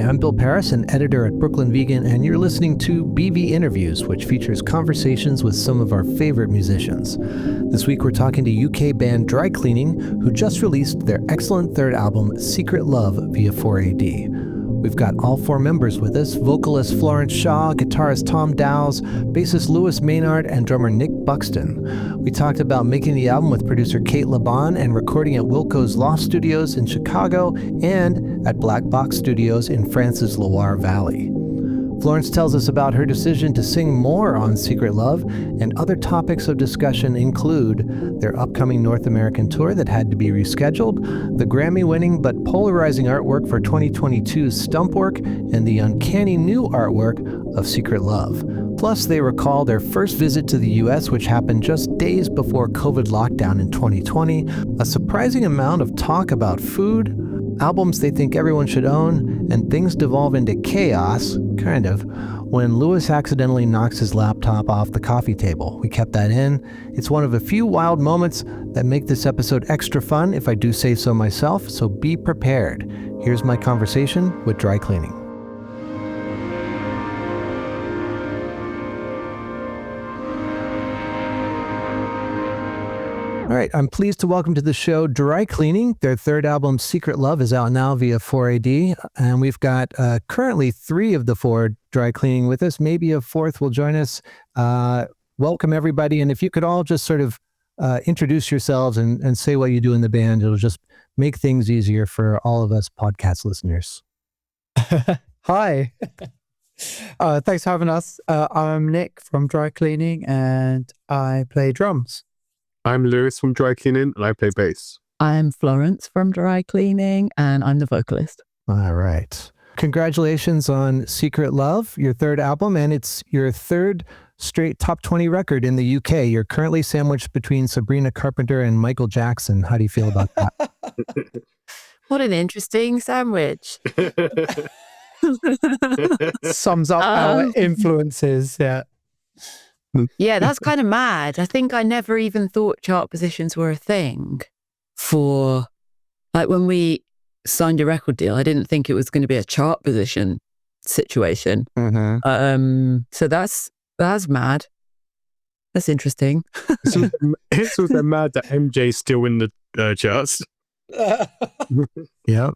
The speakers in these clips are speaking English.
I'm Bill Paris, an editor at Brooklyn Vegan, and you're listening to BV Interviews, which features conversations with some of our favorite musicians. This week we're talking to UK band Dry Cleaning, who just released their excellent third album, Secret Love, via 4AD. We've got all four members with us: vocalist Florence Shaw, guitarist Tom Dowse, bassist Lewis Maynard, and drummer Nick Buxton. We talked about making the album with producer Cate Le Bon and recording at Wilco's Loft Studios in Chicago and at Black Box Studios in France's Loire Valley. Florence tells us about her decision to sing more on Secret Love, and other topics of discussion include their upcoming North American tour that had to be rescheduled, the Grammy-winning but polarizing artwork for 2022's Stumpwork, and the uncanny new artwork of Secret Love. Plus, they recall their first visit to the US, which happened just days before COVID lockdown in 2020, a surprising amount of talk about food, albums they think everyone should own, and things devolve into chaos, kind of, when Lewis accidentally knocks his laptop off the coffee table. We kept that in. It's one of a few wild moments that make this episode extra fun, if I do say so myself, so be prepared. Here's my conversation with Dry Cleaning. All right, I'm pleased to welcome to the show Dry Cleaning. Their third album, Secret Love, is out now via 4AD, and we've got currently three of the four Dry Cleaning with us. Maybe a fourth will join us. Welcome, everybody, and if you could all just sort of introduce yourselves and say what you do in the band, it'll just make things easier for all of us podcast listeners. Hi. Thanks for having us. I'm Nick from Dry Cleaning, and I play drums. I'm Lewis from Dry Cleaning, and I play bass. I'm Florence from Dry Cleaning, and I'm the vocalist. All right. Congratulations on Secret Love, your third album, and it's your third straight top 20 record in the UK. You're currently sandwiched between Sabrina Carpenter and Michael Jackson. How do you feel about that? What an interesting sandwich. Sums up our influences, yeah. Yeah, that's kind of mad. I think I never even thought chart positions were a thing for, like, when we signed a record deal, I didn't think it was going to be a chart position situation. Mm-hmm. So that's mad. That's interesting. It's also mad that MJ's still in the charts. Yep.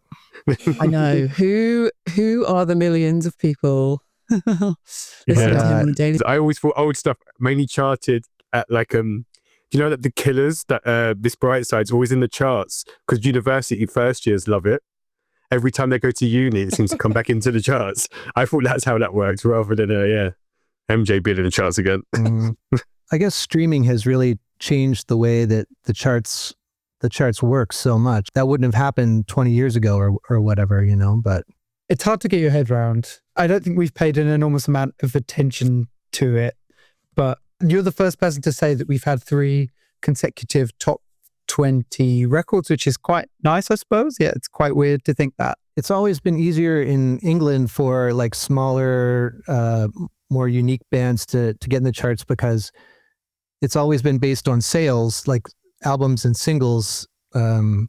I know. Who are the millions of people? I always thought old stuff mainly charted at do you know that the Killers, that This Bright Side's always in the charts because university first years love it. Every time they go to uni, it seems to come back into the charts. I thought that's how that works, rather than MJ being in the charts again. I guess streaming has really changed the way that the charts work so much. That wouldn't have happened 20 years ago or whatever, but It's hard to get your head around. I don't think we've paid an enormous amount of attention to it, but you're the first person to say that we've had 3 consecutive top 20 records, which is quite nice, I suppose. Yeah, it's quite weird to think that. It's always been easier in England for like smaller, more unique bands to get in the charts because it's always been based on sales, like albums and singles in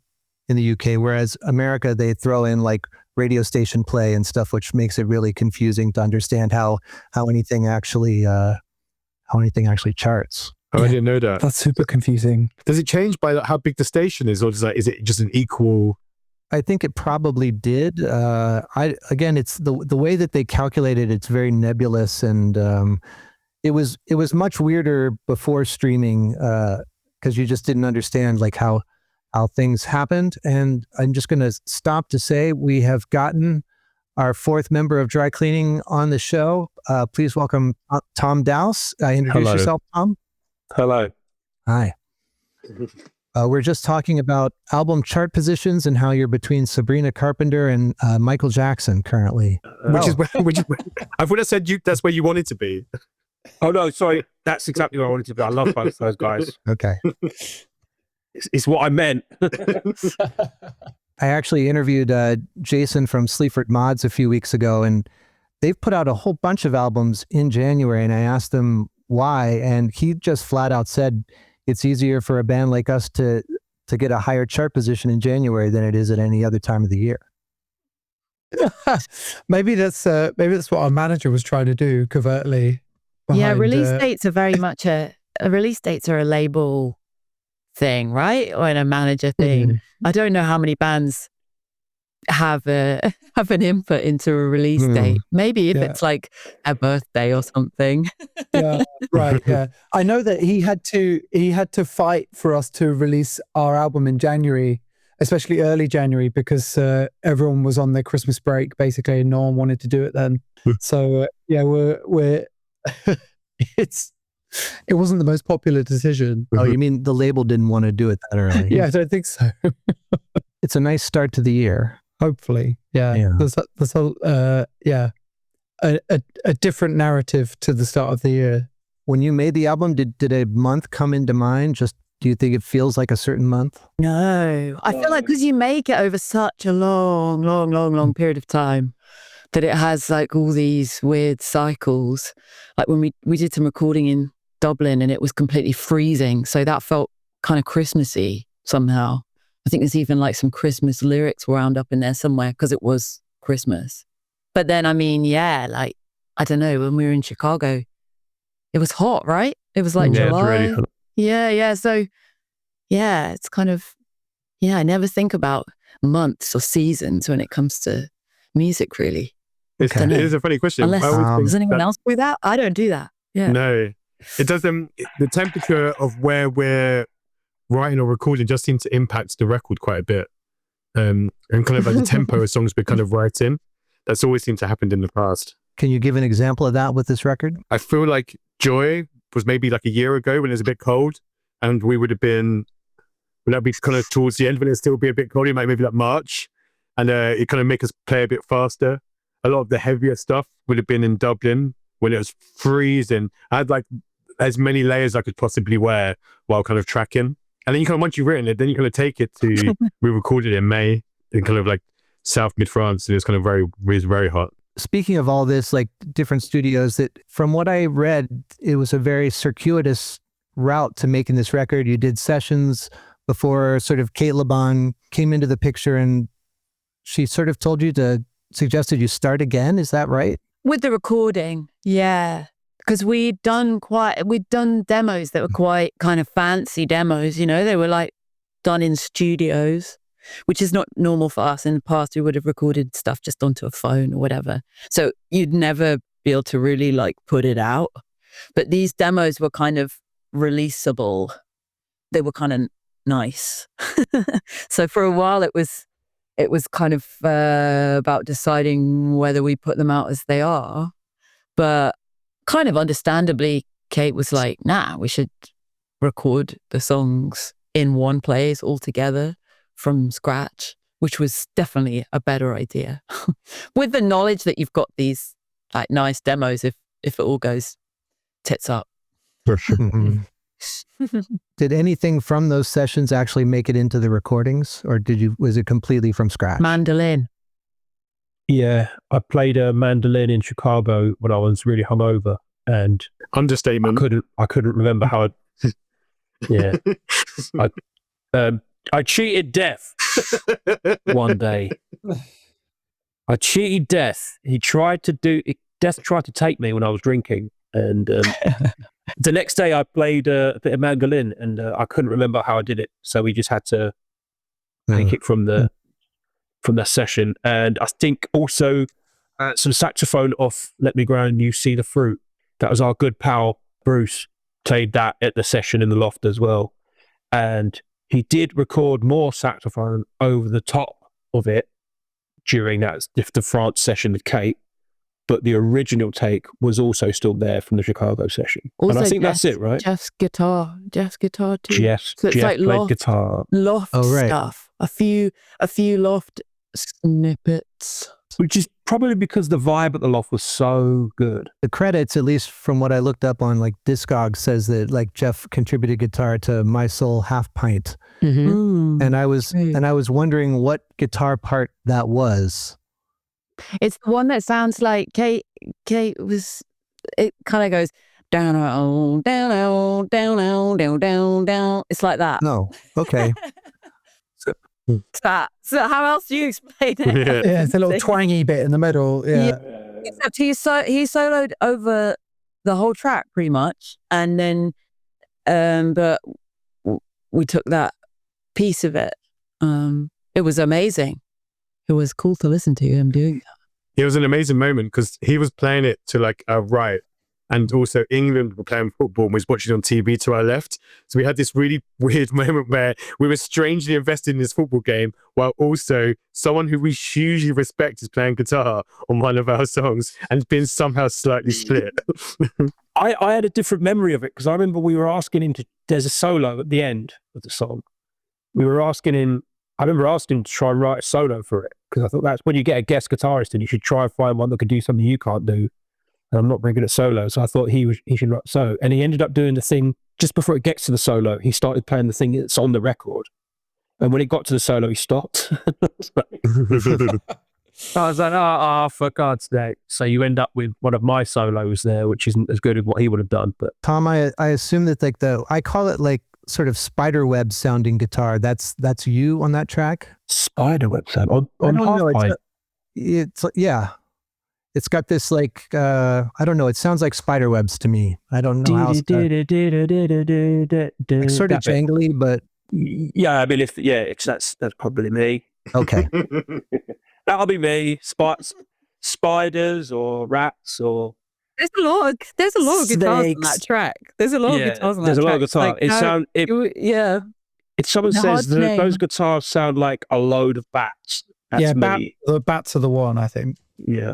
the UK, whereas America, they throw in like radio station play and stuff, which makes it really confusing to understand how anything actually charts. Oh, yeah. I didn't know that. That's super confusing. Does it change by how big the station is, or is it just an equal? I think it probably did. It's the way that they calculated it's very nebulous, and it was much weirder before streaming because you just didn't understand like how things happened. And I'm just going to stop to say we have gotten our fourth member of Dry Cleaning on the show. Please welcome Tom Dowse. Introduce yourself, Tom. Hello. Hi. We're just talking about album chart positions and how you're between Sabrina Carpenter and Michael Jackson currently. Which is I would have said that's where you wanted to be. Oh no, sorry. That's exactly where I wanted to be. I love both those guys. Okay. It's what I meant. I actually interviewed Jason from Sleaford Mods a few weeks ago, and they've put out a whole bunch of albums in January, and I asked him why, and he just flat out said it's easier for a band like us to get a higher chart position in January than it is at any other time of the year. Maybe that's what our manager was trying to do covertly. Yeah, behind, release dates are very much release dates are a label thing, right? Or a manager thing. I don't know how many bands have an input into a release date. Maybe if it's like a birthday or something. Yeah, right. Yeah, I know that he had to fight for us to release our album in January, especially early January, because everyone was on their Christmas break basically, and no one wanted to do it then. So yeah, we're it wasn't the most popular decision. Oh, you mean the label didn't want to do it that early? Yeah, I don't think so. It's a nice start to the year. Hopefully, yeah. There's a different narrative to the start of the year. When you made the album, did a month come into mind? Just, do you think it feels like a certain month? No, I feel like because you make it over such a long period of time, that it has like all these weird cycles. Like when we did some recording in Dublin and it was completely freezing, so that felt kind of Christmassy somehow. I think there's even like some Christmas lyrics wound up in there somewhere because it was Christmas. But then, I mean, yeah, like, I don't know, when we were in Chicago, it was hot, right? It was like July. It's really hot. Yeah. So, yeah, it's kind of, I never think about months or seasons when it comes to music, really. It is a funny question. Unless, does anyone else do that? I don't do that. Yeah. No. It doesn't, the temperature of where we're writing or recording just seems to impact the record quite a bit. And kind of like the tempo of songs we're kind of writing. That's always seemed to happen in the past. Can you give an example of that with this record? I feel like Joy was maybe like a year ago when it was a bit cold, and we would that be kind of towards the end when it'd still be a bit cold, maybe like March, and it kind of make us play a bit faster. A lot of the heavier stuff would have been in Dublin when it was freezing. I had like as many layers I could possibly wear while kind of tracking. And then you kind of, once you've written it, then you kind of take it to, we recorded it in May in kind of like South Mid France, and it was very hot. Speaking of all this, like different studios, that from what I read, it was a very circuitous route to making this record. You did sessions before sort of Cate Le Bon came into the picture, and she sort of suggested you start again. Is that right? With the recording, yeah. Because we'd done demos that were quite kind of fancy demos, they were like done in studios, which is not normal for us. In the past, we would have recorded stuff just onto a phone or whatever. So you'd never be able to really like put it out. But these demos were kind of releasable. They were kind of nice. So for a while, it was kind of about deciding whether we put them out as they are. But kind of understandably, Kate was like, nah, we should record the songs in one place all together from scratch, which was definitely a better idea. With the knowledge that you've got these like nice demos if it all goes tits up. For sure. Did anything from those sessions actually make it into the recordings, or was it completely from scratch? Mandolin. Yeah, I played a mandolin in Chicago when I was really hungover, and understatement. I couldn't remember how. Yeah, I cheated death one day. I cheated death. Death tried to take me when I was drinking, and the next day I played a bit of mandolin, and I couldn't remember how I did it, so we just had to take it from the session. And I think also some saxophone off Let Me Grow and You See the Fruit. That was our good pal Bruce played that at the session in the Loft as well, and he did record more saxophone over the top of it during the France session with Kate, but the original take was also still there from the Chicago session. Also, and I think that's it, right? Jeff's guitar too. Jeff So it's like played Loft, guitar. Loft right. stuff. A few Loft snippets. Which is probably because the vibe at the Loft was so good. The credits, at least from what I looked up on like Discogs, says that like Jeff contributed guitar to My Soul Half Pint. Mm-hmm. And I was wondering what guitar part that was. It's the one that sounds like Kate was, it kind of goes down, down, down, down, down, down, down. It's like that. No. Okay. So how else do you explain it? Yeah, it's a little twangy bit in the middle. Yeah. Except he soloed over the whole track pretty much, and then but we took that piece of it. It was amazing. It was cool to listen to him doing that. It was an amazing moment because he was playing it to like our right, and also England were playing football and was watching on TV to our left. So we had this really weird moment where we were strangely invested in this football game, while also someone who we hugely respect is playing guitar on one of our songs and been somehow slightly split. I had a different memory of it because I remember we were asking him there's a solo at the end of the song. I remember asking him to try and write a solo for it because I thought that's when you get a guest guitarist and you should try and find one that could do something you can't do. And I'm not very good at solo, so I thought he should write a solo. And he ended up doing the thing just before it gets to the solo. He started playing the thing that's on the record. And when it got to the solo, he stopped. I was like, oh, for God's sake. So you end up with one of my solos there, which isn't as good as what he would have done. But Tom, I assume that like I call it like sort of spiderweb sounding guitar. That's you on that track? Spiderweb sound on yeah. It's got this like I don't know. It sounds like spiderwebs to me. I don't know how. Like sort of jangly, but yeah. I mean, that's probably me. Okay, that'll be me. Spiders or rats or. There's a lot of guitars on that track. There's a lot of guitars on that track. There's a lot of guitar. Like, if someone says that those guitars sound like a load of bats, that's me. The bats are the one, I think. Yeah.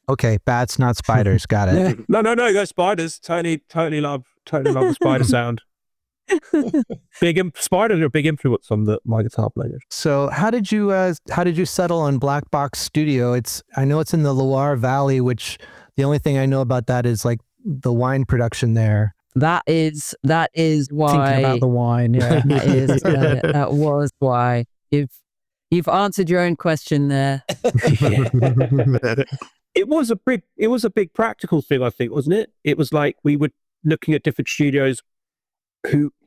Okay, bats, not spiders. Got it. No, those spiders. Totally love the spider sound. Spiders are a big influence on my guitar players. So how did you settle on Black Box Studio? I know it's in the Loire Valley, which the only thing I know about that is like the wine production there. That is why. Thinking about the wine, yeah. That was why. You've answered your own question there. It was a big practical thing, I think, wasn't it? It was like we were looking at different studios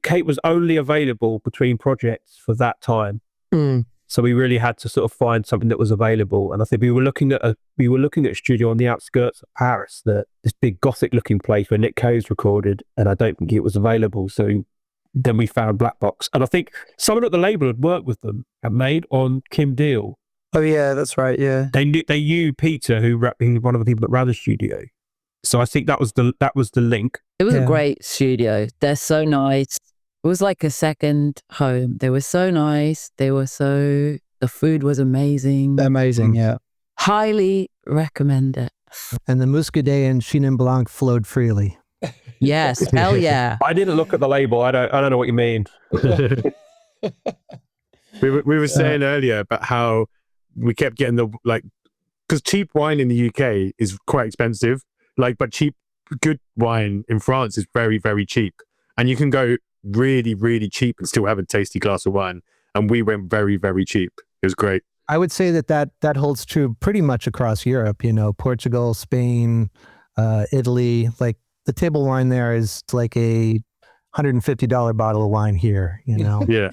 Cate was only available between projects for that time. So we really had to sort of find something that was available. And I think we were looking at a studio on the outskirts of Paris, this big gothic looking place where Nick Cave's recorded, and I don't think it was available. So then we found Black Box. And I think someone at the label had worked with them and made on Kim Deal. Oh yeah, that's right. Yeah. They knew Peter, who was one of the people that ran the studio. So I think that was the link. It was a great studio. They're so nice. It was like a second home. They were so nice. The food was amazing. Amazing, yeah. Highly recommend it. And the Muscadet and Chenin Blanc flowed freely. Yes, hell yeah. I didn't look at the label. I don't know what you mean. We were saying earlier about how we kept getting because cheap wine in the UK is quite expensive. But good wine in France is very, very cheap. And you can go really, really cheap and still have a tasty glass of wine. And we went very, very cheap. It was great. I would say that holds true pretty much across Europe, Portugal, Spain, Italy. Like the table wine there is like a $150 bottle of wine here, Yeah.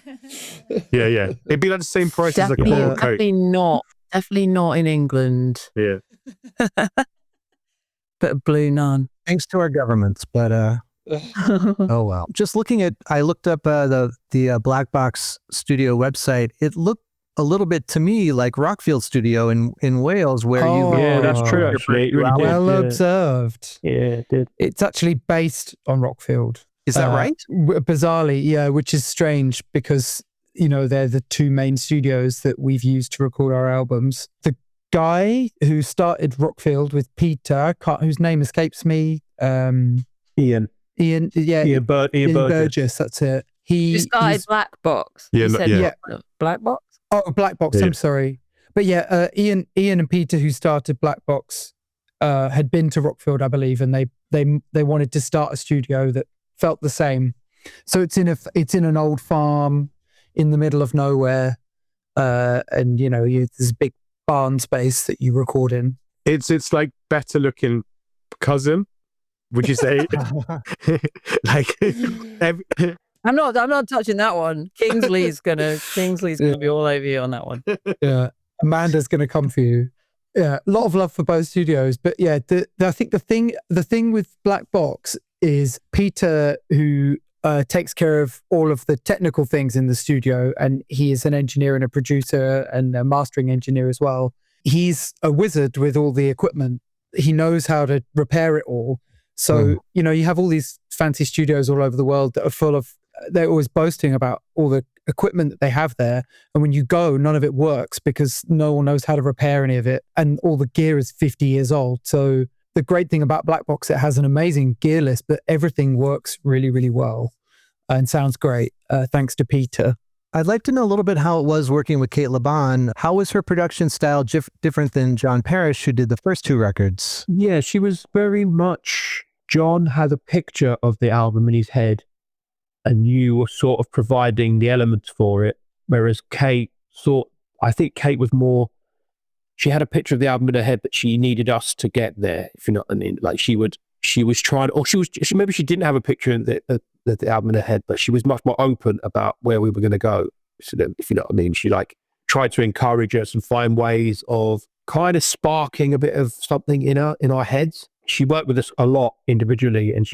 Yeah. It'd be like the same price as like a bottle of Coke. Definitely not in England. Yeah. But a blue nun. Thanks to our governments, but oh well. I looked up the Black Box Studio website. It looked a little bit to me like Rockfield Studio in Wales, where that's true. Actually, really well observed. Yeah, it did. It's actually based on Rockfield. Is that right? Bizarrely, yeah, which is strange because they're the two main studios that we've used to record our albums. The guy who started Rockfield with Peter, whose name escapes me. Ian Burgess. That's it. He started Black Box. Black Box. Oh, Black Box. Yeah. I'm sorry, but Ian and Peter, who started Black Box, had been to Rockfield, I believe, and they wanted to start a studio that felt the same. So it's in an old farm in the middle of nowhere, and there's a big barn space that you record in. It's like better looking cousin, would you say? I'm not touching that one. Kingsley's gonna be all over you on that one. Yeah, Amanda's gonna come for you. Yeah, a lot of love for both studios, but yeah, I think the thing with Black Box is Peter, who takes care of all of the technical things in the studio, and he is an engineer and a producer and a mastering engineer as well. He's a wizard with all the equipment. He knows how to repair it all. So, you have all these fancy studios all over the world that are full of, they're always boasting about all the equipment that they have there. And when you go, none of it works because no one knows how to repair any of it. And all the gear is 50 years old. So the great thing about Black Box, it has an amazing gear list, but everything works really, really well and sounds great, thanks to Peter. I'd like to know a little bit how it was working with Cate Le Bon. How was her production style different than John Parrish, who did the first two records? Yeah, she was very much, John had a picture of the album in his head and you were sort of providing the elements for it. Whereas Cate I think Cate was more, she had a picture of the album in her head, but she needed us to get there, if you know what I mean. Like she was trying, or maybe she didn't have a picture in the album in her head, but she was much more open about where we were going to go. So if you know what I mean, she tried to encourage us and find ways of kind of sparking a bit of something in our heads. She worked with us a lot individually, and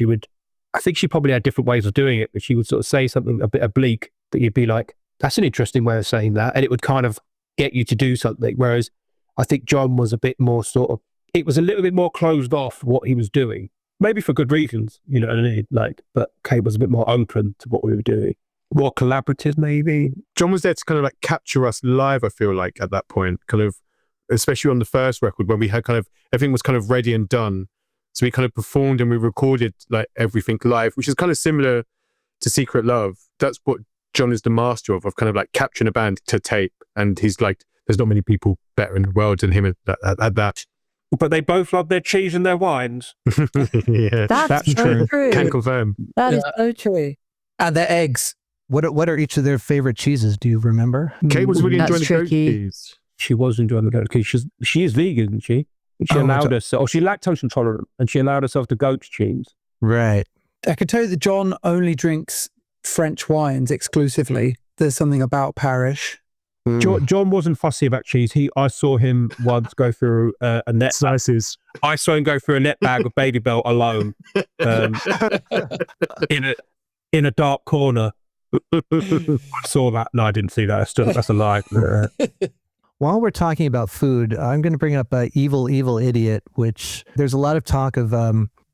I think she probably had different ways of doing it, but she would sort of say something a bit oblique that you'd be like, that's an interesting way of saying that. And it would kind of get you to do something. Whereas I think John was a bit more it was a little bit more closed off what he was doing. Maybe for good reasons, you know what I mean? But Cate was a bit more open to what we were doing. More collaborative, maybe. John was there to kind of capture us live, I feel like, at that point, kind of, especially on the first record when we had everything was kind of ready and done. So we kind of performed and we recorded everything live, which is kind of similar to Secret Love. That's what John is the master of kind of capturing a band to tape. And he's there's not many people better in the world than him at that. But they both love their cheese and their wines. Yeah, that's so true. Can confirm. That is so true. And their eggs. What are each of their favorite cheeses? Do you remember? Cate was really enjoying the goat cheese. She was enjoying the goat cheese. She is vegan, isn't she? She allowed herself, she's lactose intolerant, and she allowed herself to goat cheese. Right. I can tell you that John only drinks French wines exclusively. There's something about Parrish. John wasn't fussy about cheese. I saw him once go through a net slices. I saw him go through a net bag of Baby Bell alone, in a dark corner. I saw that. No, I didn't see that. That's a lie. While we're talking about food, I'm going to bring up Evil, Evil Idiot, which there's a lot of talk of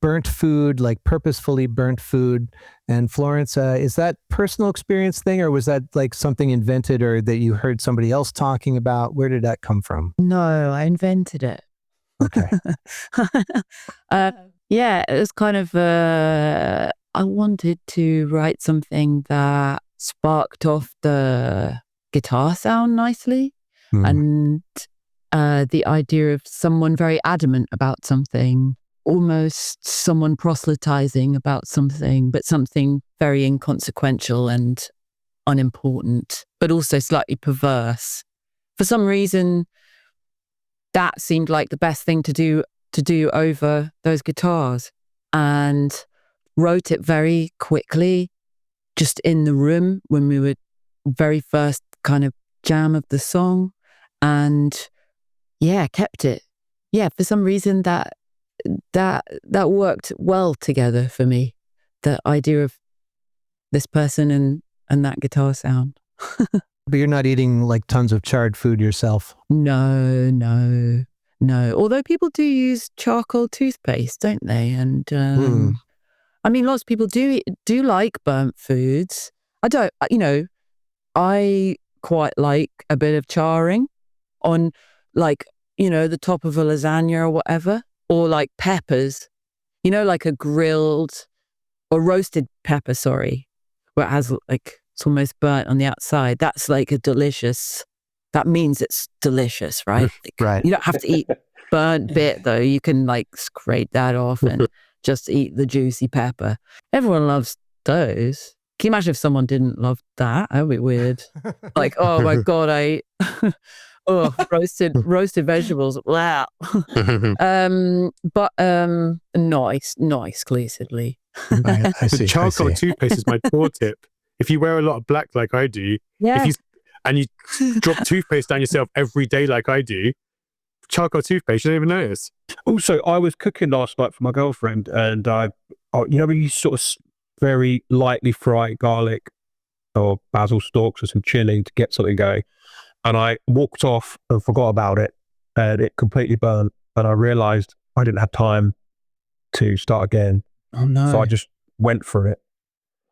burnt food, purposefully burnt food. And Florence, is that personal experience thing, or was that something invented or that you heard somebody else talking about? Where did that come from? No, I invented it. Okay. Yeah, it was kind of, I wanted to write something that sparked off the guitar sound nicely. And the idea of someone very adamant about something, almost someone proselytizing about something, but something very inconsequential and unimportant, but also slightly perverse. For some reason, that seemed like the best thing to do over those guitars, and wrote it very quickly, just in the room when we were very first kind of jam of the song. And yeah, kept it. Yeah, for some reason that worked well together for me. The idea of this person and that guitar sound. But you're not eating tons of charred food yourself. No. Although people do use charcoal toothpaste, don't they? And I mean, lots of people do like burnt foods. I don't. I quite like a bit of charring on the top of a lasagna or whatever, or peppers, a grilled or roasted pepper, where it has it's almost burnt on the outside. That's that means it's delicious, right? Right. You don't have to eat burnt bit though. You can scrape that off and just eat the juicy pepper. Everyone loves those. Can you imagine if someone didn't love that? That would be weird. Oh my God, I roasted vegetables. Wow. But not exclusively. I see. Charcoal toothpaste is my tour tip. if you wear a lot of black like I do, Yeah. and you drop toothpaste down yourself every day like I do, charcoal toothpaste, you don't even notice. Also, I was cooking last night for my girlfriend, and you know, when you sort of very lightly fry garlic or basil stalks or some chili to get something going, and I walked off and forgot about it, and it completely burnt, and I realised I didn't have time to start again. Oh no. So I just went for it.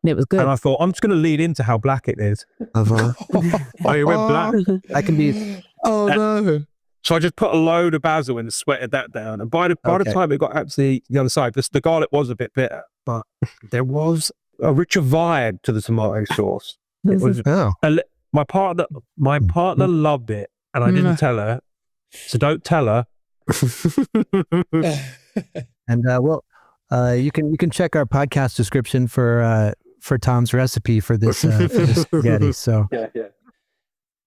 It was good. And I thought, I'm just going to lead into how black it is. Oh, you went black. I can be. Oh no. So I just put a load of basil in and sweated that down. And by the time it got absolutely the other side, the garlic was a bit bitter, but there was a richer vibe to the tomato sauce. It was, my partner loved it, and I didn't tell her. So don't tell her. And you can check our podcast description for Tom's recipe for this spaghetti. So Yeah.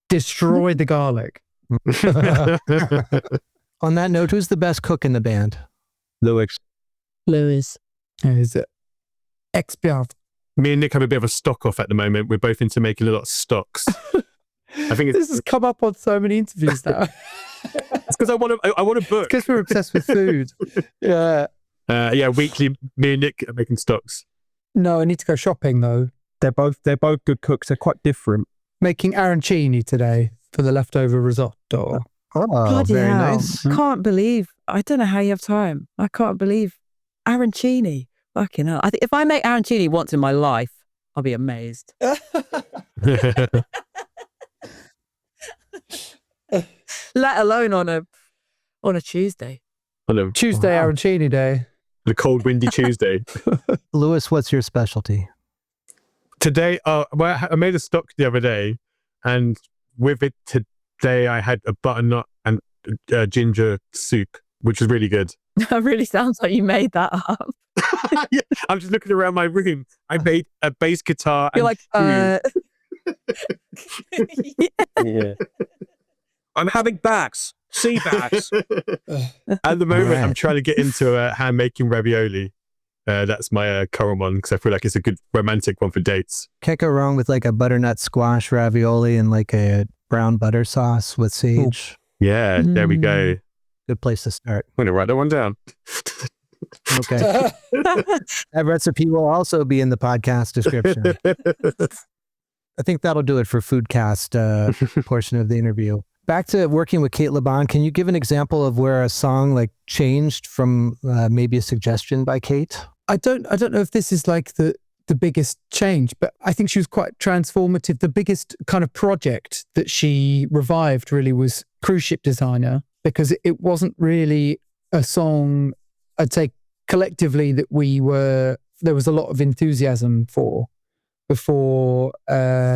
Destroy the garlic. on that note, who's the best cook in the band? Lewis. Is it expert? Me and Nick have a bit of a stock off at the moment. We're both into making a lot of stocks. I think This has come up on so many interviews now. it's because I want to book. Because we're obsessed with food. Yeah. Weekly, me and Nick are making stocks. No, I need to go shopping though. They're both good cooks. They're quite different. Making arancini today for the leftover risotto. Oh, Bloody very hell. nice. Can't believe. I don't know how you have time. I can't believe arancini. Fucking hell. I think if I make arancini once in my life, I'll be amazed. Let alone on a Tuesday. Tuesday arancini day. The cold, windy Tuesday. Lewis, what's your specialty? Today, I made a stock the other day, and with it today, I had a butternut and ginger soup, which was really good. That really sounds like you made that up. Yeah, I'm just looking around my room. I made a bass guitar. You're and Yeah. I'm having backs. Sea backs. At the moment, Right. I'm trying to get into hand making ravioli. That's my current one because I feel like it's a good romantic one for dates. Can't go wrong with like a butternut squash ravioli and like a brown butter sauce with sage. Yeah, there we go. Good place to start. I'm going to write that one down. Okay. That recipe will also be in the podcast description. I think that'll do it for Foodcast portion of the interview. Back to working with Cate Le Bon, can you give an example of where a song like changed from maybe a suggestion by Cate? I don't know if this is like the biggest change, but I think she was quite transformative. The biggest kind of project that she revived really was Cruise Ship Designer, because it wasn't really a song, I'd say collectively, that there was a lot of enthusiasm for before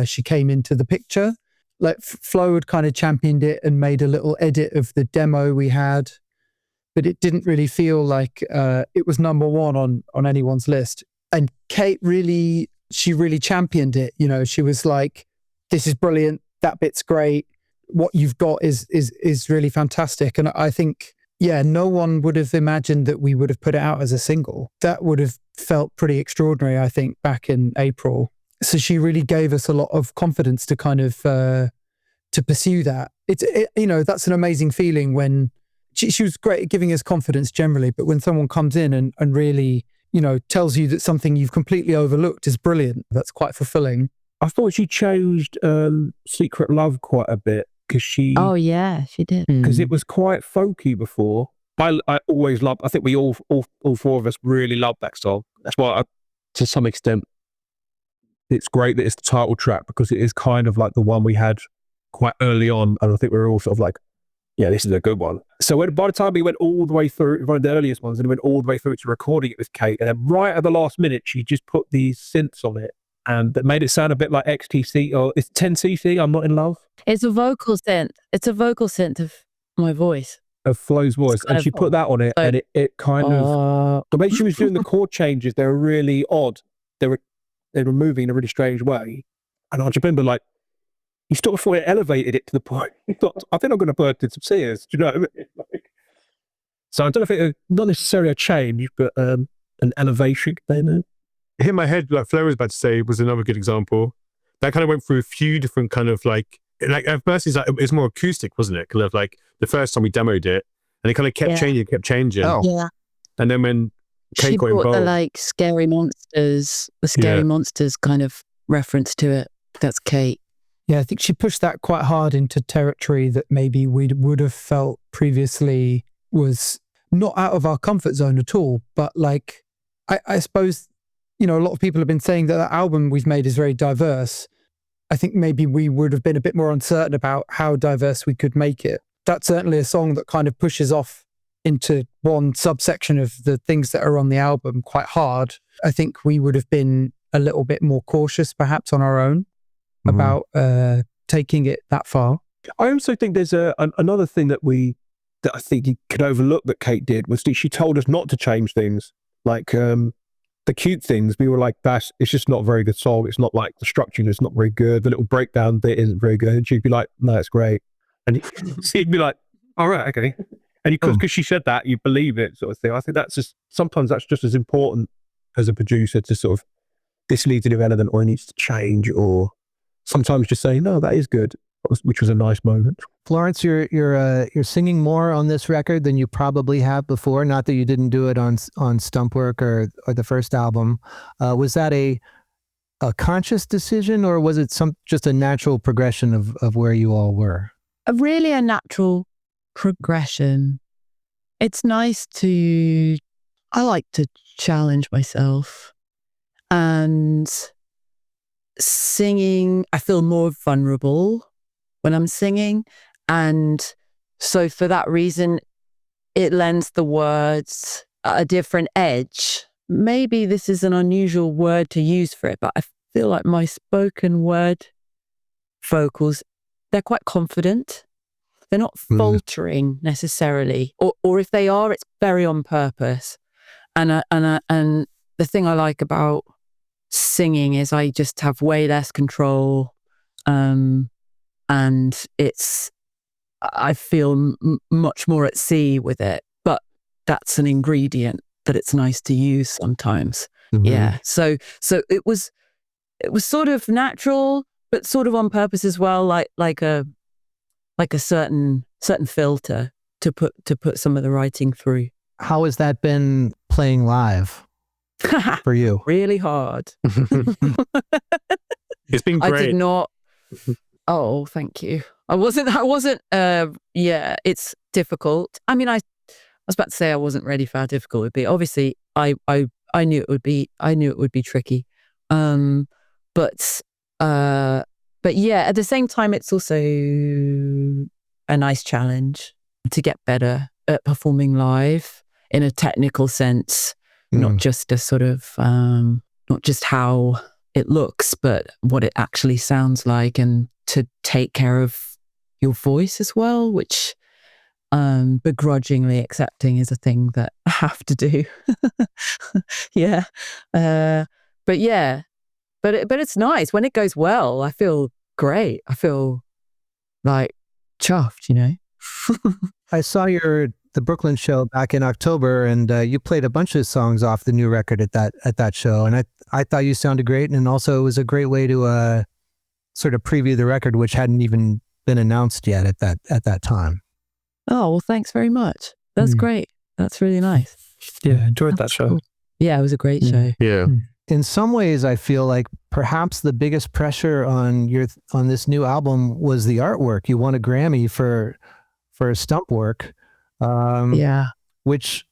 she came into the picture. Like Flo had kind of championed it and made a little edit of the demo we had, but it didn't really feel like it was number one on anyone's list. And Cate really championed it. You know, she was like, "This is brilliant. That bit's great. What you've got is really fantastic." And I think, no one would have imagined that we would have put it out as a single. That would have felt pretty extraordinary, I think, back in April. So she really gave us a lot of confidence to kind of to pursue that. That's an amazing feeling when she was great at giving us confidence generally, but when someone comes in and really, tells you that something you've completely overlooked is brilliant, that's quite fulfilling. I thought she changed Secret Love quite a bit because she. Oh yeah, she did. Because it was quite folky before. I always loved. I think we all four of us really loved that song. That's why, to some extent, it's great that it's the title track, because it is kind of like the one we had quite early on, and I think we were all sort of like, yeah, this is a good one. So by the time we went all the way through, one of the earliest ones, and went all the way through to recording it with Cate, and then right at the last minute, she just put these synths on it, and that made it sound a bit like XTC, or it's 10cc, I'm Not in Love. It's a vocal synth. It's a vocal synth of my voice. Of Flo's voice, and she put that on it, and it kind of, the way she was doing the chord changes, they were really odd. They were moving in a really strange way. And I just remember, like, you sort of thought it elevated it to the point. You thought, I think I'm going to burst into some tears. Do you know what I mean? So I don't know if it's not necessarily a change, but an elevation. They know. hit my head, like Flo was about to say, was another good example. That kind of went through a few different kind of like at first it's more acoustic, wasn't it? Kind of like the first time we demoed it, and it kind of kept changing. Oh. Yeah. And then when Cate She got brought involved, the scary monsters kind of reference to it. That's Cate. Yeah, I think she pushed that quite hard into territory that maybe we would have felt previously was not out of our comfort zone at all. But like, I suppose, a lot of people have been saying that album we've made is very diverse. I think maybe we would have been a bit more uncertain about how diverse we could make it. That's certainly a song that kind of pushes off into one subsection of the things that are on the album quite hard. I think we would have been a little bit more cautious perhaps on our own about taking it that far. I also think there's another thing that I think you could overlook that Cate did was that she told us not to change things. Like the cute things, we were like, it's just not a very good song. It's not like the structuring is not very good. The little breakdown bit isn't very good. And she'd be like, no, it's great. And he'd be like, all right, okay. And because she said that, you believe it, sort of thing. I think sometimes that's just as important as a producer to sort of, this needs to be relevant or it needs to change, or sometimes just saying, no, that is good, which was a nice moment. Florence, you're singing more on this record than you probably have before. Not that you didn't do it on Stumpwork or the first album. Was that a conscious decision, or was it just a natural progression of where you all were? Really a natural progression. It's nice I like to challenge myself, and singing, I feel more vulnerable when I'm singing. And so for that reason, it lends the words a different edge. Maybe this is an unusual word to use for it, but I feel like my spoken word vocals, they're quite confident. They're not faltering necessarily, or if they are, it's very on purpose. And the thing I like about singing is I just have way less control, and I feel much more at sea with it. But that's an ingredient that it's nice to use sometimes. Mm-hmm. Yeah. So it was sort of natural, but sort of on purpose as well, like a certain filter to put some of the writing through. How has that been playing live for you? Really hard. It's been great. I did not. Oh, thank you. I wasn't. Yeah, it's difficult. I mean, I was about to say I wasn't ready for how difficult it would be. Obviously, I knew it would be. I knew it would be tricky. But yeah, at the same time, it's also a nice challenge to get better at performing live in a technical sense, not just a sort of, not just how it looks, but what it actually sounds like, and to take care of your voice as well, which begrudgingly accepting is a thing that I have to do. Yeah. But yeah. But it's nice when it goes well. I feel great. I feel like chuffed, you know. I saw the Brooklyn show back in October, and you played a bunch of songs off the new record at that show, and I thought you sounded great, and also it was a great way to sort of preview the record, which hadn't even been announced yet at that time. Oh well, thanks very much. That's great. That's really nice. Yeah, enjoyed that show. Cool. Yeah, it was a great show. Yeah. In some ways, I feel like perhaps the biggest pressure on this new album was the artwork. You won a Grammy for Stumpwork, yeah, which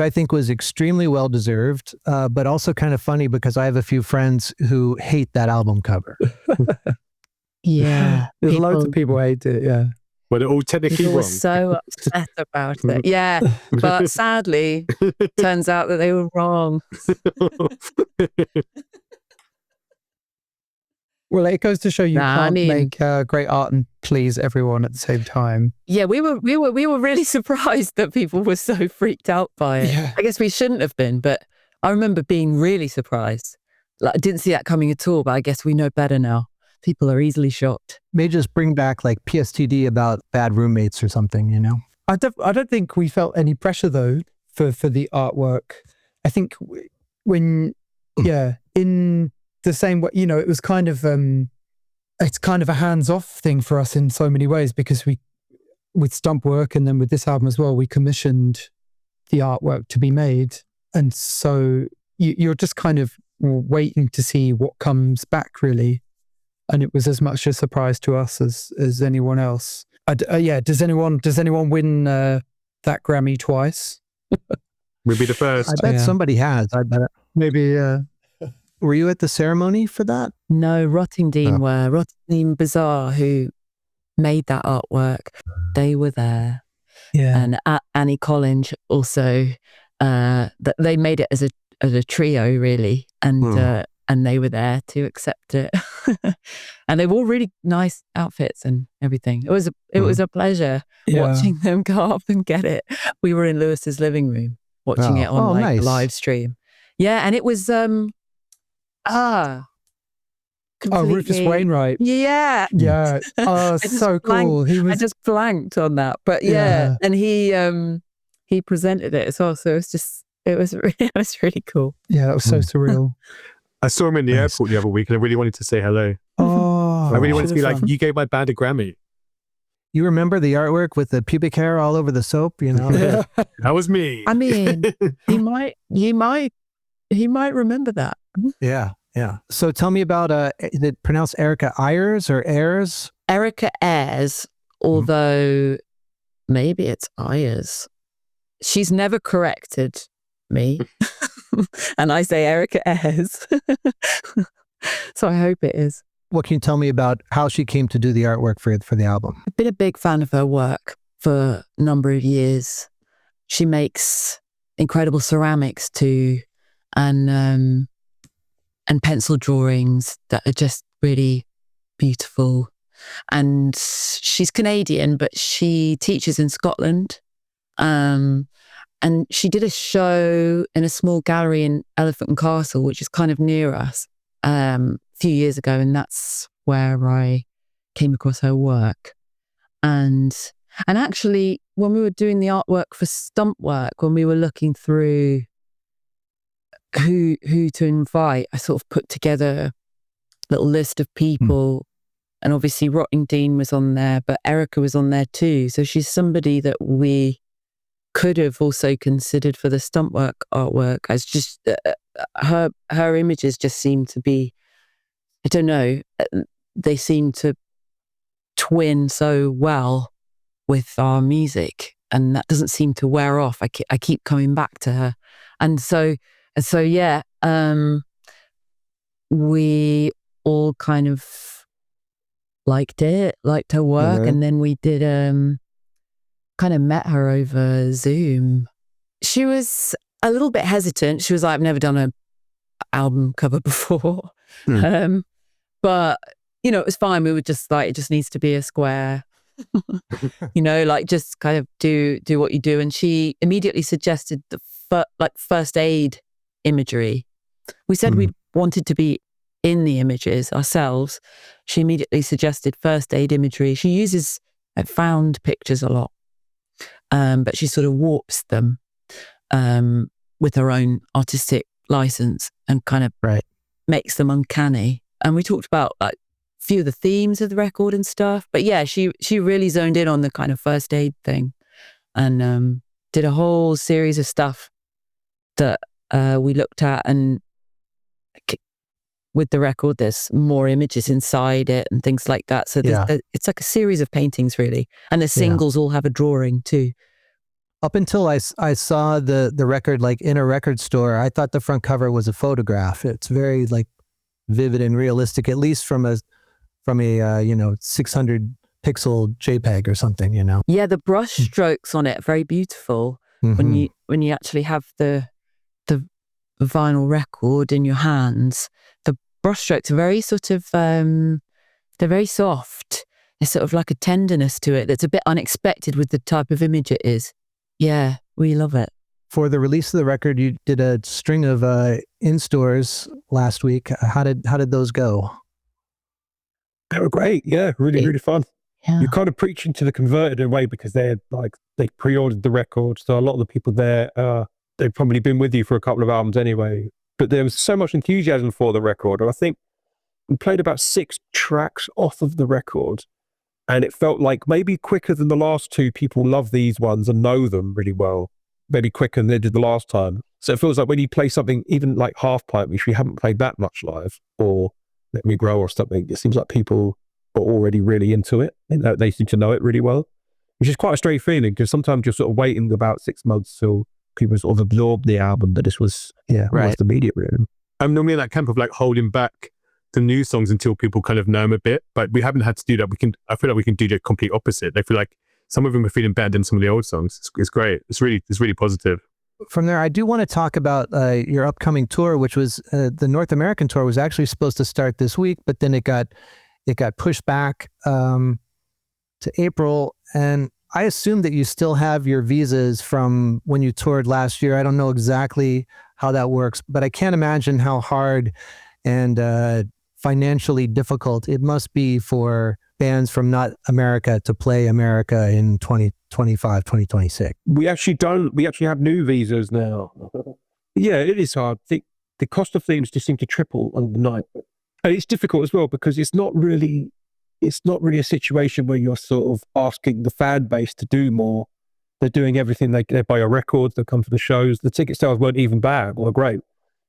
I think was extremely well deserved, but also kind of funny because I have a few friends who hate that album cover. Yeah, there's loads of people hate it. Yeah, Well, they're all technically people wrong. were so upset about it. Yeah, but sadly, turns out that they were wrong. Well, it goes to show you can't make great art and please everyone at the same time. Yeah, we were really surprised that people were so freaked out by it. Yeah. I guess we shouldn't have been, but I remember being really surprised. Like, I didn't see that coming at all, but I guess we know better now. People are easily shocked. May just bring back like PSTD about bad roommates or something, you know? I don't think we felt any pressure though for the artwork. I think when Yeah, in the same way, it was kind of it's kind of a hands-off thing for us in so many ways, because with Stumpwork and then with this album as well, we commissioned the artwork to be made, and so you're just kind of waiting to see what comes back, really. And it was as much a surprise to us as anyone else. Does anyone win that Grammy twice? We'll be the first. I bet somebody has. I bet. Maybe. Were you at the ceremony for that? No, Rottingdean were. Rottingdean Bazaar, who made that artwork, they were there. Yeah. And Annie Collins also, they made it as a trio, really. And they were there to accept it. And they wore really nice outfits and everything. It was a pleasure watching them go up and get it. We were in Lewis's living room watching it on nice. live stream. Yeah, and it was Rufus Wainwright. Yeah. Yeah. Oh, so cool. I just blanked on that. But yeah. And he presented it as well. So it was really cool. Yeah, that was so surreal. I saw him in the airport the other week and I really wanted to say hello. Oh, I really wanted to be like, you gave my band a Grammy. You remember the artwork with the pubic hair all over the soap, That was me. I mean, he might remember that. Yeah. So tell me about, is it pronounced Erica Ayers or Ayers? Erica Ayers, although maybe it's Ayers. She's never corrected me. And I say Erica Ayers. So I hope it is. What can you tell me about how she came to do the artwork for the album? I've been a big fan of her work for a number of years. She makes incredible ceramics too, and pencil drawings that are just really beautiful. And she's Canadian, but she teaches in Scotland. And she did a show in a small gallery in Elephant and Castle, which is kind of near us, a few years ago. And that's where I came across her work. And actually, when we were doing the artwork for Stumpwork, when we were looking through who to invite, I sort of put together a little list of people. And obviously Rottingdean was on there, but Erica was on there too. So she's somebody that we could have also considered for the Stumpwork artwork. As just her images just seem to be, I don't know, they seem to twin so well with our music, and that doesn't seem to wear off. I keep coming back to her, and so yeah, we all kind of liked her work, and then we did kind of met her over Zoom. She was a little bit hesitant. She was like, I've never done an album cover before. But, it was fine. We were just like, it just needs to be a square, like just kind of do what you do. And she immediately suggested the first aid imagery. We said we wanted to be in the images ourselves. She immediately suggested first aid imagery. She uses found pictures a lot. But she sort of warps them with her own artistic license and kind of makes them uncanny. And we talked about like a few of the themes of the record and stuff. But yeah, she really zoned in on the kind of first aid thing and did a whole series of stuff that we looked at. And with the record, there's more images inside it and things like that. So it's like a series of paintings, really. And the singles all have a drawing too. Up until I saw the record like in a record store, I thought the front cover was a photograph. It's very like vivid and realistic, at least from a 600 pixel JPEG or something. Yeah, the brush strokes on it are very beautiful. When you actually have the vinyl record in your hands, the brushstrokes are very sort of they're very soft. There's sort of like a tenderness to it that's a bit unexpected with the type of image it is. Yeah, we love it. For the release of the record, you did a string of in-stores last week. How did those go? They were great. Yeah, really, really fun. Yeah. You're kind of preaching to the converted in a way, because they pre-ordered the record. So a lot of the people there, they've probably been with you for a couple of albums anyway. but there was so much enthusiasm for the record. And I think we played about 6 tracks off of the record, and it felt like maybe quicker than the last 2. People love these ones and know them really well, maybe quicker than they did the last time. So it feels like when you play something even like Half Pipe, which we haven't played that much live, or Let Me Grow or something, it seems like people are already really into it. And they seem to know it really well, which is quite a strange feeling, because sometimes you're sort of waiting about 6 months till people sort of absorb the album, that this was almost immediate, really. I'm normally in that camp of like holding back the new songs until people kind of know them a bit, but we haven't had to do that. I feel like we can do the complete opposite. I feel like some of them are feeling better than some of the old songs. It's great. It's really positive. From there, I do want to talk about your upcoming tour, which was the North American tour was actually supposed to start this week, but then it got pushed back to April. And I assume that you still have your visas from when you toured last year. I don't know exactly how that works, but I can't imagine how hard and financially difficult it must be for bands from not America to play America in 2025, 2026. We actually have new visas now. Yeah, it is hard. The cost of things just seem to triple overnight. And it's difficult as well, because it's not really a situation where you're sort of asking the fan base to do more. They're doing everything. They buy your records, they come for the shows. The ticket sales weren't even bad or great.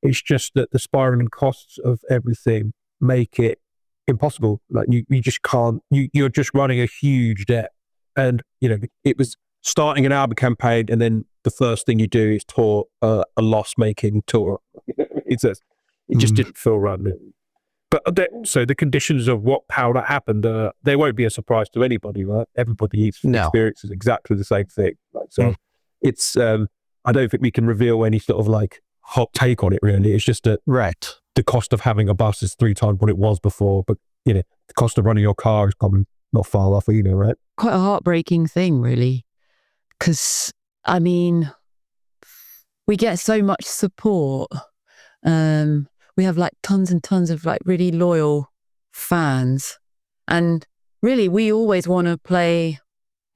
It's just that the spiraling costs of everything make it impossible. Like you just can't, you're just running a huge debt. And, it was starting an album campaign, and then the first thing you do is tour a loss-making tour. It just didn't feel right. But also the conditions of how that happened, they won't be a surprise to anybody, right? Everybody experiences exactly the same thing. It's, I don't think we can reveal any sort of like hot take on it, really. It's just that the cost of having a bus is 3 times what it was before, but the cost of running your car is probably not far off either, right? Quite a heartbreaking thing, really, because we get so much support. We have like tons and tons of like really loyal fans, and really we always want to play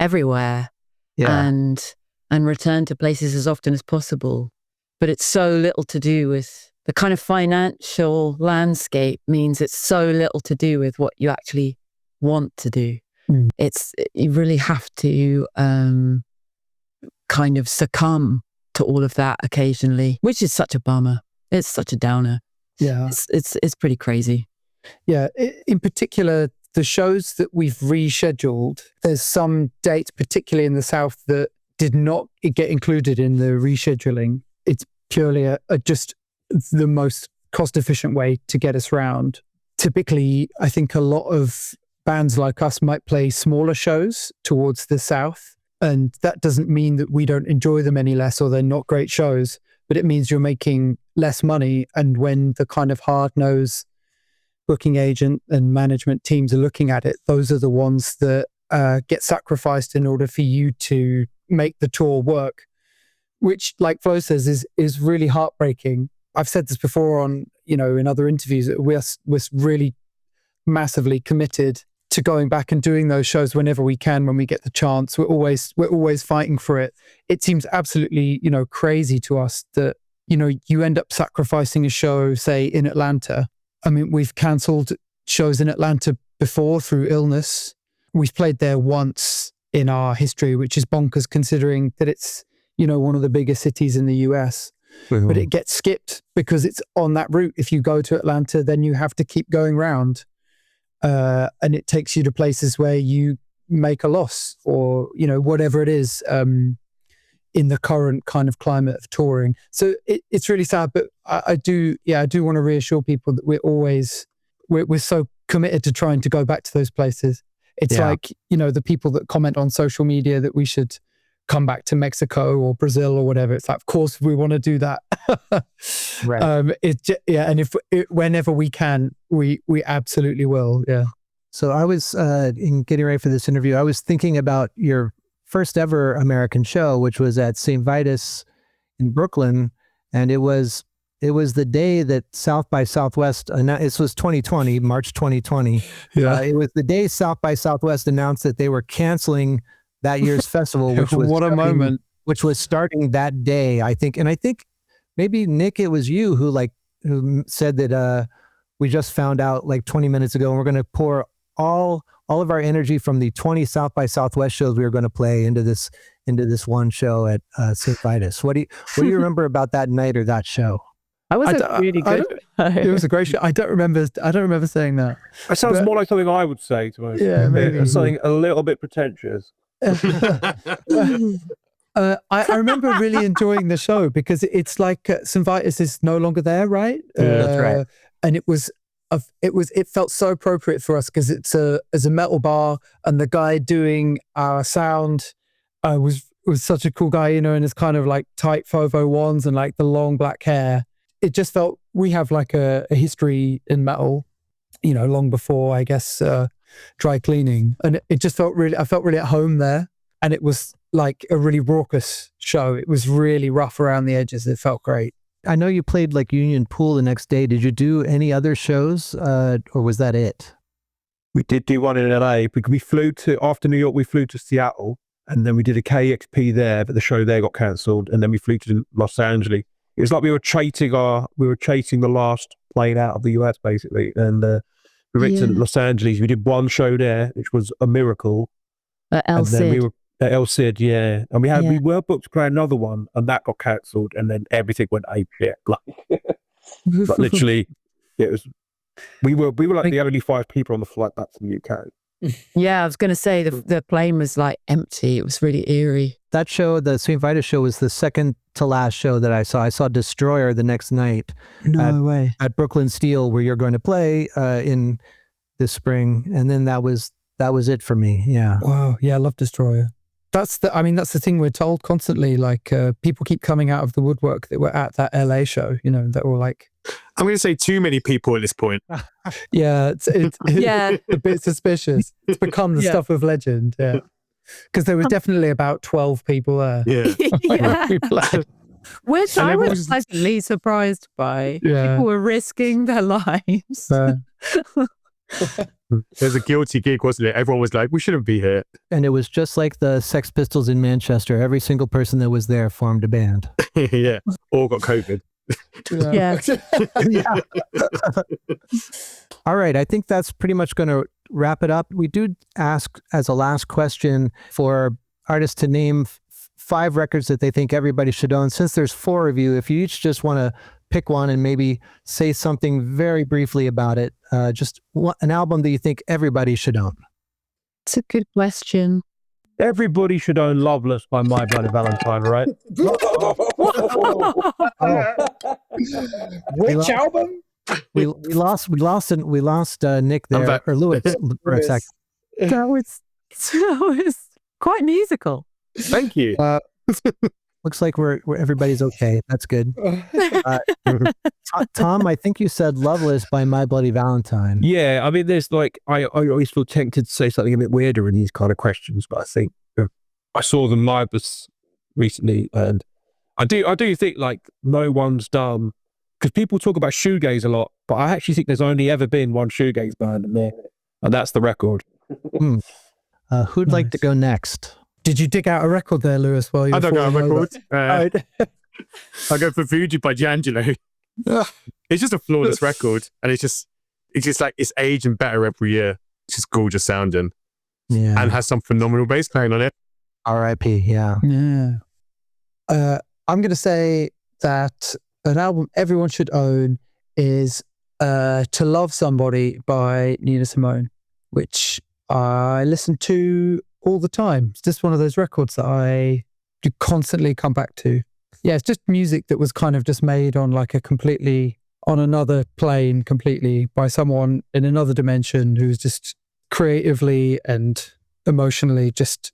everywhere and return to places as often as possible. But it's so little to do with the kind of financial landscape, means it's so little to do with what you actually want to do. You really have to kind of succumb to all of that occasionally, which is such a bummer. It's such a downer. Yeah, it's pretty crazy. Yeah, in particular, the shows that we've rescheduled, there's some dates, particularly in the South, that did not get included in the rescheduling. It's purely just the most cost-efficient way to get us round. Typically, I think a lot of bands like us might play smaller shows towards the South, and that doesn't mean that we don't enjoy them any less or they're not great shows, but it means you're making less money. And when the kind of hard-nosed booking agent and management teams are looking at it, those are the ones that get sacrificed in order for you to make the tour work, which, like Flo says, is really heartbreaking. I've said this before on, in other interviews, that we're really massively committed to going back and doing those shows whenever we can, when we get the chance. We're always fighting for it. It seems absolutely, crazy to us that, you end up sacrificing a show, say, in Atlanta. I mean, we've cancelled shows in Atlanta before through illness. We've played there once in our history, which is bonkers considering that it's, one of the biggest cities in the US. Mm-hmm. But it gets skipped because it's on that route. If you go to Atlanta, then you have to keep going round. And it takes you to places where you make a loss or, whatever it is in the current kind of climate of touring. So it's really sad, but I do want to reassure people that we're so committed to trying to go back to those places. It's like, the people that comment on social media that we should come back to Mexico or Brazil or whatever. It's like, of course we want to do that. Right. And whenever we can, we absolutely will. Yeah. So I was in getting ready for this interview, I was thinking about your first ever American show, which was at St. Vitus in Brooklyn, and it was the day that South by Southwest this was 2020, March 2020. Yeah. It was the day South by Southwest announced that they were canceling that year's festival, which was moment, which was starting that day, I think. And I think maybe, Nick, it was you who like who said that we just found out like 20 minutes ago, and we're going to pour all of our energy from the 20 South by Southwest shows we were going to play into this one show at St. Vitus. What do you remember about that night or that show? I was really good. It was a great show. I don't remember saying that. That sounds more like something I would say to most. Yeah, maybe something a little bit pretentious. I remember really enjoying the show because it's like St. Vitus is no longer there, right? That's right. And it felt so appropriate for us because it's a metal bar, and the guy doing our sound was such a cool guy, you know, and his kind of like tight 501s and like the long black hair. It just felt we have like a history in metal, you know, long before I guess dry cleaning, and I felt really at home there, and it was like a really raucous show. It was really rough around the edges. It felt great. I know you played like Union Pool the next day. Did you do any other shows, or was that it? We did do one in LA. We flew after New York. We flew to Seattle, and then we did a KXP there, but the show there got cancelled. And then we flew to Los Angeles. It was like we were chasing the last plane out of the US basically, and we went to Los Angeles. We did one show there, which was a miracle. El Cid. Then we were at El Cid, and we were booked to play another one, and that got cancelled, and then everything went ape shit. Like literally, it was. We were like the only 5 people on the flight back from the UK. Yeah, I was going to say the plane was like empty. It was really eerie. That show, the St. Vitus show, was the second to last show that I saw. I saw Destroyer the next night. No way. At Brooklyn Steel, where you're going to play in this spring, and then that was it for me. Yeah. Wow. Yeah, I love Destroyer. That's the thing we're told constantly. Like people keep coming out of the woodwork that were at that LA show. You know, that were like. I'm going to say too many people at this point. Yeah, it's a bit suspicious. It's become the stuff of legend. Yeah, because there was definitely about 12 people there. Yeah. Which I was pleasantly surprised by. Yeah. People were risking their lives. There's a guilty gig, wasn't it? Everyone was like, we shouldn't be here. And it was just like the Sex Pistols in Manchester. Every single person that was there formed a band. Yeah, all got COVID. Yeah. All right. I think that's pretty much going to wrap it up. We do ask as a last question for artists to name 5 records that they think everybody should own. Since there's 4 of you, if you each just want to pick one and maybe say something very briefly about it, just an album that you think everybody should own. It's a good question. Everybody should own "Loveless" by My Bloody Valentine, right? Which album? We lost Nick there, or Lewis for a second. That was quite musical. Thank you. Looks like we're everybody's okay. That's good. Tom, I think you said "Loveless" by My Bloody Valentine. Yeah, I mean, there's like I always feel tempted to say something a bit weirder in these kind of questions, but I think I saw them live recently, and I do think like no one's done, because people talk about shoegaze a lot, but I actually think there's only ever been one shoegaze band, and that's The Record. Who'd like to go next? Did you dig out a record there, Lewis? While you I don't got a record. I go for Fuji by D'Angelo. It's just a flawless record, and it's just like it's aging better every year. It's just gorgeous sounding, and has some phenomenal bass playing on it. R.I.P. Yeah. I'm going to say that an album everyone should own is "To Love Somebody" by Nina Simone, which I listen to all the time. It's just one of those records that I do constantly come back to. Yeah, it's just music that was kind of just made on like on another plane completely by someone in another dimension who's just creatively and emotionally just,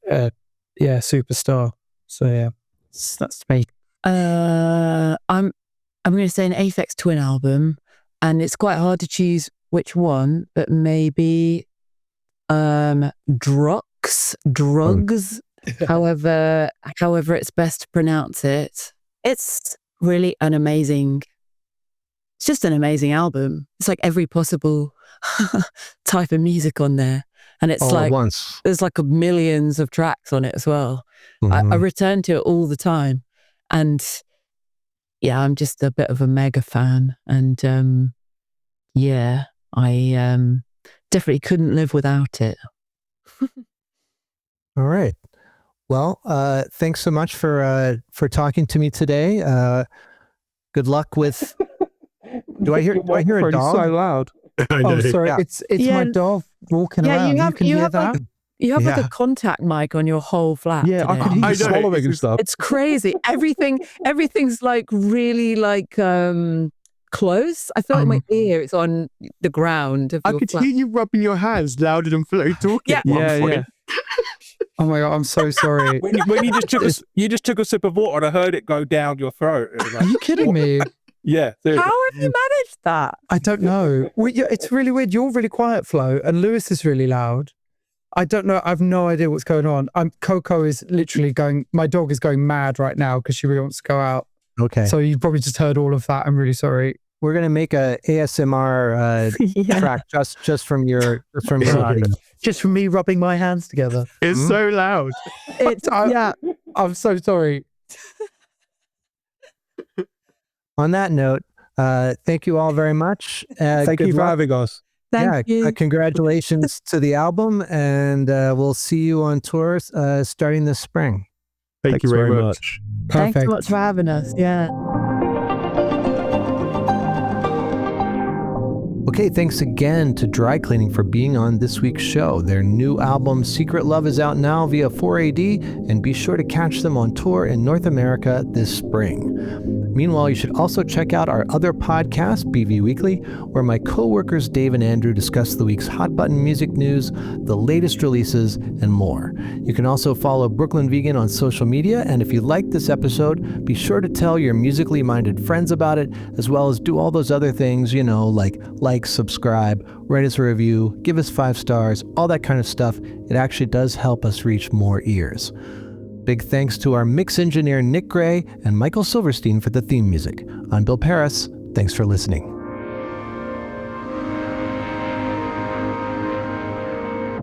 superstar. So yeah, that's me. I'm going to say an Aphex Twin album, and it's quite hard to choose which one, but maybe drugs, however it's best to pronounce it. It's really it's just an amazing album. It's like every possible type of music on there, and it's all like at once. There's like millions of tracks on it as well. I return to it all the time, and yeah, I'm just a bit of a mega fan. And yeah, I definitely couldn't live without it. All right. Well, thanks so much for talking to me today. Good luck with. Do I hear a dog? So loud. Oh, sorry. Yeah. It's my dog walking around. You can hear have that? like, you have like a contact mic on your whole flat. Yeah, I today. could hear I you know, swallowing and stuff. It's crazy. Everything's like really like close. I feel like my ear is on the ground of I your could flat. hear you rubbing your hands louder than Flo talking. Yeah. at one point. Yeah. Oh my God, I'm so sorry. When you just took a sip of water and I heard it go down your throat. It was like, Are you kidding me? yeah. How have you managed that? I don't know. It's really weird. You're really quiet, Flo, and Lewis is really loud. I don't know. I have no idea what's going on. Coco is literally going. My dog is going mad right now because she really wants to go out. Okay. So you probably just heard all of that. I'm really sorry. We're gonna make a ASMR track just from your audio. Just from me rubbing my hands together. It's so loud. Yeah. I'm so sorry. On that note, thank you all very much. Thank you for having us. Thank you. Congratulations to the album, and we'll see you on tour starting this spring. Thank you very much. Perfect. Thanks so much for having us. Yeah. Okay, thanks again to Dry Cleaning for being on this week's show. Their new album, Secret Love, is out now via 4AD, and be sure to catch them on tour in North America this spring. Meanwhile, you should also check out our other podcast, BV Weekly, where my co-workers Dave and Andrew discuss the week's hot button music news, the latest releases, and more. You can also follow Brooklyn Vegan on social media, and if you liked this episode, be sure to tell your musically minded friends about it, as well as do all those other things, like, subscribe, write us a review, give us 5 stars, all that kind of stuff. It actually does help us reach more ears. Big thanks to our mix engineer Nick Gray and Michael Silverstein for the theme music. I'm Bill Paris. Thanks for listening.